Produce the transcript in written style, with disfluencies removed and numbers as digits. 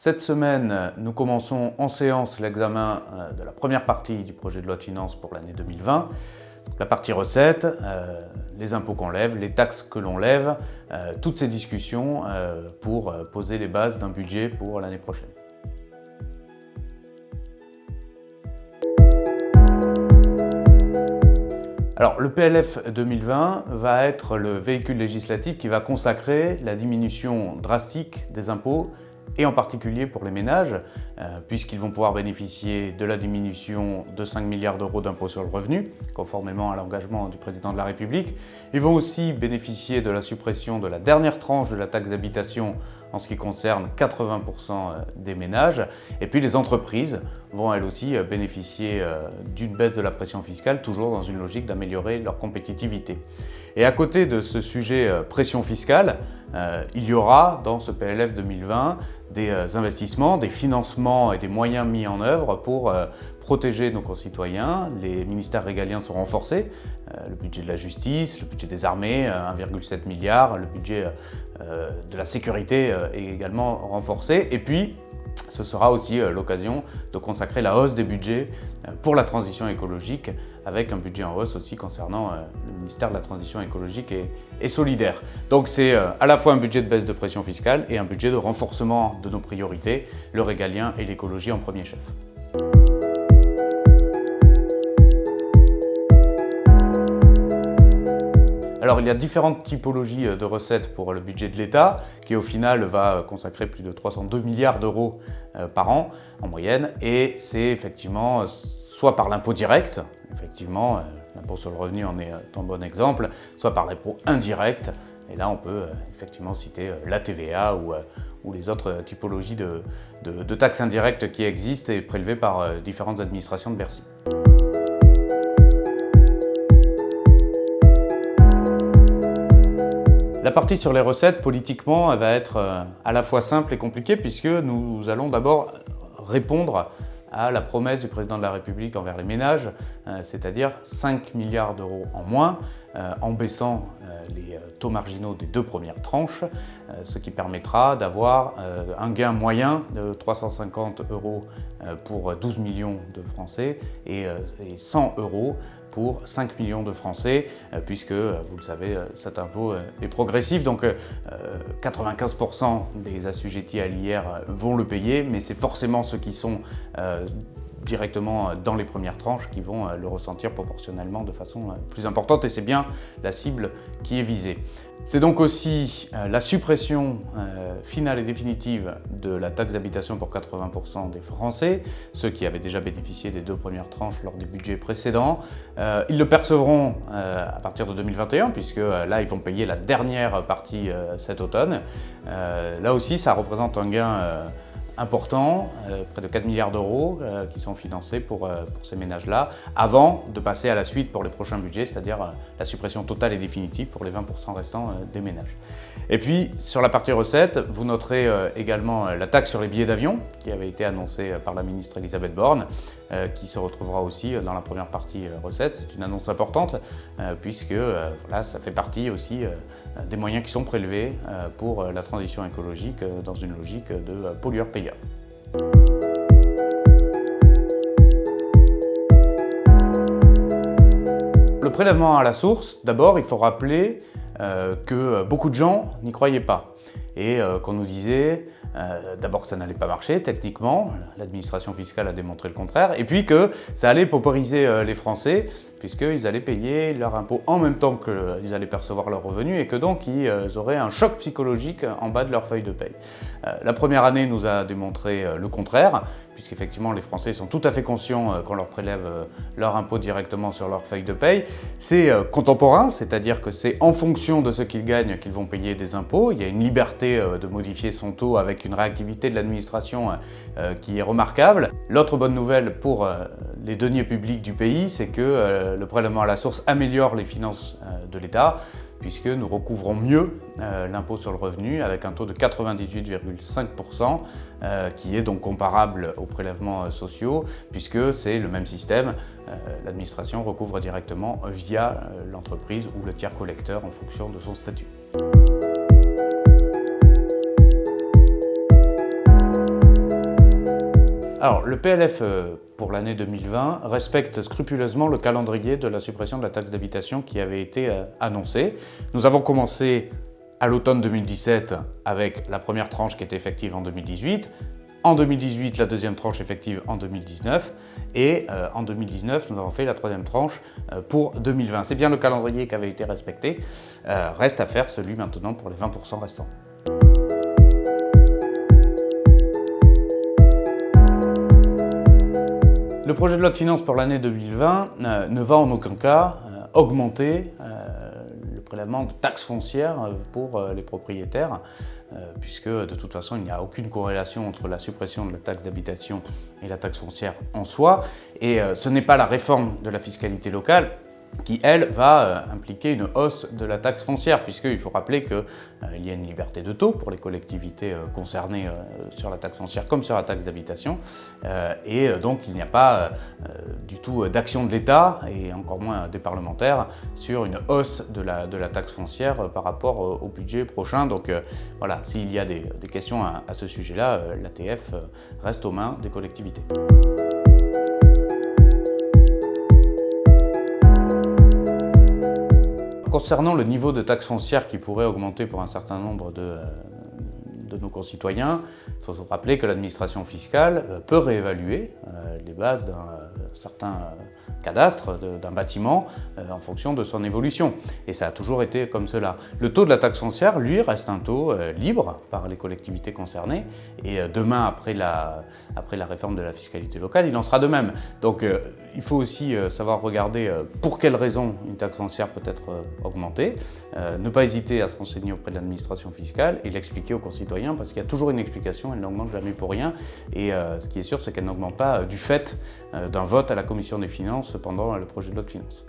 Cette semaine, nous commençons en séance l'examen de la première partie du projet de loi de finances pour l'année 2020. Donc, la partie recettes, les impôts qu'on lève, les taxes que l'on lève, toutes ces discussions pour poser les bases d'un budget pour l'année prochaine. Alors, le PLF 2020 va être le véhicule législatif qui va consacrer la diminution drastique des impôts et en particulier pour les ménages, puisqu'ils vont pouvoir bénéficier de la diminution de 5 milliards d'euros d'impôt sur le revenu, conformément à l'engagement du président de la République. Ils vont aussi bénéficier de la suppression de la dernière tranche de la taxe d'habitation en ce qui concerne 80% des ménages. Et puis les entreprises vont elles aussi bénéficier d'une baisse de la pression fiscale, toujours dans une logique d'améliorer leur compétitivité. Et à côté de ce sujet pression fiscale, il y aura dans ce PLF 2020 des investissements, des financements et des moyens mis en œuvre pour protéger nos concitoyens. Les ministères régaliens sont renforcés, le budget de la justice, le budget des armées, 1,7 milliard, le budget de la sécurité est également renforcé. Et puis, ce sera aussi l'occasion de consacrer la hausse des budgets pour la transition écologique, avec un budget en hausse aussi concernant le ministère de la Transition écologique et solidaire. Donc c'est à la fois un budget de baisse de pression fiscale et un budget de renforcement de nos priorités, le régalien et l'écologie en premier chef. Alors il y a différentes typologies de recettes pour le budget de l'État, qui au final va consacrer plus de 302 milliards d'euros par an en moyenne, et c'est effectivement soit par l'impôt direct, effectivement l'impôt sur le revenu en est un bon exemple, soit par l'impôt indirect, et là on peut effectivement citer la TVA ou les autres typologies de taxes indirectes qui existent et prélevées par différentes administrations de Bercy. La partie sur les recettes, politiquement, elle va être à la fois simple et compliquée, puisque nous allons d'abord répondre à la promesse du président de la République envers les ménages, c'est-à-dire 5 milliards d'euros en moins, en baissant les taux marginaux des deux premières tranches, ce qui permettra d'avoir un gain moyen de 350 euros pour 12 millions de Français et 100 euros pour 5 millions de Français, puisque, vous le savez, cet impôt est progressif, donc 95% des assujettis à l'IR vont le payer, mais c'est forcément ceux qui sont directement dans les premières tranches qui vont le ressentir proportionnellement de façon plus importante, et c'est bien la cible qui est visée. C'est donc aussi la suppression finale et définitive de la taxe d'habitation pour 80% des Français, ceux qui avaient déjà bénéficié des deux premières tranches lors des budgets précédents. Ils le percevront à partir de 2021, puisque là ils vont payer la dernière partie cet automne. Là aussi ça représente un gain important, près de 4 milliards d'euros qui sont financés pour ces ménages-là, avant de passer à la suite pour les prochains budgets, c'est-à-dire la suppression totale et définitive pour les 20% restants des ménages. Et puis, sur la partie recettes, vous noterez également la taxe sur les billets d'avion, qui avait été annoncée par la ministre Elisabeth Borne, qui se retrouvera aussi dans la première partie recettes. C'est une annonce importante, puisque voilà, ça fait partie aussi des moyens qui sont prélevés pour la transition écologique dans une logique de pollueur-payeur. Le prélèvement à la source, d'abord, il faut rappeler que beaucoup de gens n'y croyaient pas et qu'on nous disait d'abord que ça n'allait pas marcher techniquement, l'administration fiscale a démontré le contraire, et puis que ça allait paupériser les Français puisqu'ils allaient payer leur impôt en même temps qu'ils allaient percevoir leurs revenus et que donc ils auraient un choc psychologique en bas de leur feuille de paye. La première année nous a démontré le contraire, puisqu'effectivement les Français sont tout à fait conscients qu'on leur prélève leur impôt directement sur leur feuille de paye. C'est contemporain, c'est-à-dire que c'est en fonction de ce qu'ils gagnent qu'ils vont payer des impôts. Il y a une liberté de modifier son taux avec une réactivité de l'administration qui est remarquable. L'autre bonne nouvelle pour les deniers publics du pays, c'est que le prélèvement à la source améliore les finances de l'État, puisque nous recouvrons mieux l'impôt sur le revenu avec un taux de 98,5% qui est donc comparable aux prélèvements sociaux, puisque c'est le même système. L'administration recouvre directement via l'entreprise ou le tiers collecteur en fonction de son statut. Alors, le PLF pour l'année 2020 respecte scrupuleusement le calendrier de la suppression de la taxe d'habitation qui avait été annoncé. Nous avons commencé à l'automne 2017 avec la première tranche qui était effective en 2018. En 2018, la deuxième tranche effective en 2019 et en 2019, nous avons fait la troisième tranche pour 2020. C'est bien le calendrier qui avait été respecté. Reste à faire celui maintenant pour les 20% restants. Le projet de loi de finances pour l'année 2020 ne va en aucun cas augmenter le prélèvement de taxes foncières pour les propriétaires, puisque de toute façon il n'y a aucune corrélation entre la suppression de la taxe d'habitation et la taxe foncière en soi. Et ce n'est pas la réforme de la fiscalité locale qui, elle, va impliquer une hausse de la taxe foncière, puisqu'il faut rappeler qu'il y a une liberté de taux pour les collectivités concernées sur la taxe foncière comme sur la taxe d'habitation, et donc il n'y a pas du tout d'action de l'État, et encore moins des parlementaires, sur une hausse de la taxe foncière par rapport au budget prochain. Donc voilà, s'il y a des questions à ce sujet-là, l'ATF reste aux mains des collectivités. Concernant le niveau de taxe foncière qui pourrait augmenter pour un certain nombre de nos concitoyens, il faut se rappeler que l'administration fiscale peut réévaluer les bases d'un certain cadastre d'un bâtiment en fonction de son évolution. Et ça a toujours été comme cela. Le taux de la taxe foncière, lui, reste un taux libre par les collectivités concernées. Et demain, après la réforme de la fiscalité locale, il en sera de même. Donc il faut aussi savoir regarder pour quelles raisons une taxe foncière peut être augmentée. Ne pas hésiter à se renseigner auprès de l'administration fiscale et l'expliquer aux concitoyens, parce qu'il y a toujours une explication, elle n'augmente jamais pour rien. Et ce qui est sûr, c'est qu'elle n'augmente pas du fait d'un vote à la commission des finances pendant le projet de loi de finances.